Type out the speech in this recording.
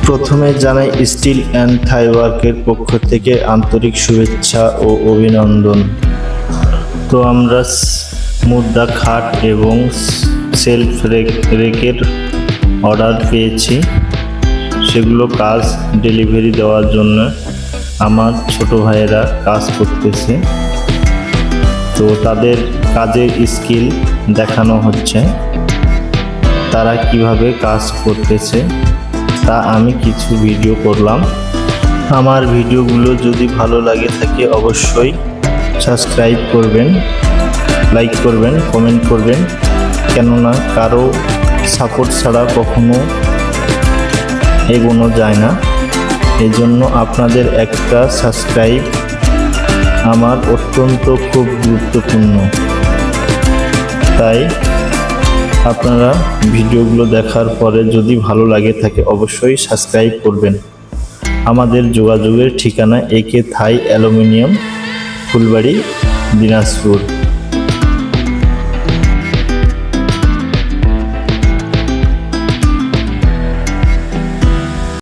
প্রথমে জানাই steel and থাই ওয়ার্কের পক্ষ থেকে আন্তরিক শুভেচ্ছা ও অভিনন্দন। তো আমরা মুদ্রা খাট এবং সেলফ রেকের অর্ডার পেয়েছি, সেগুলো কাজ ডেলিভারি দেওয়ার জন্য আমার ছোট ভাইয়েরা কাজ করতেছে। তো তাদের কাজের স্কিল দেখানো হচ্ছে, তারা কিভাবে কাজ করতেছে তা আমি কিছু ভিডিও করলাম। আমার ভিডিওগুলো যদি ভালো লাগে থাকে অবশ্যই সাবস্ক্রাইব করবেন, লাইক করবেন, কমেন্ট করবেন, কেননা কারো সাপোর্ট ছাড়া কখনো এগোনো যায় না। এই জন্য আপনাদের একটা সাবস্ক্রাইব আমার অত্যন্ত খুব গুরুত্বপূর্ণ। তাই আপনারা ভিডিওগুলো দেখার পরে যদি ভালো লাগে থাকে অবশ্যই সাবস্ক্রাইব করবেন। আমাদের যোগাযোগের ঠিকানা AK থাই অ্যালুমিনিয়াম, ফুলবাড়ি, দিনাজপুর।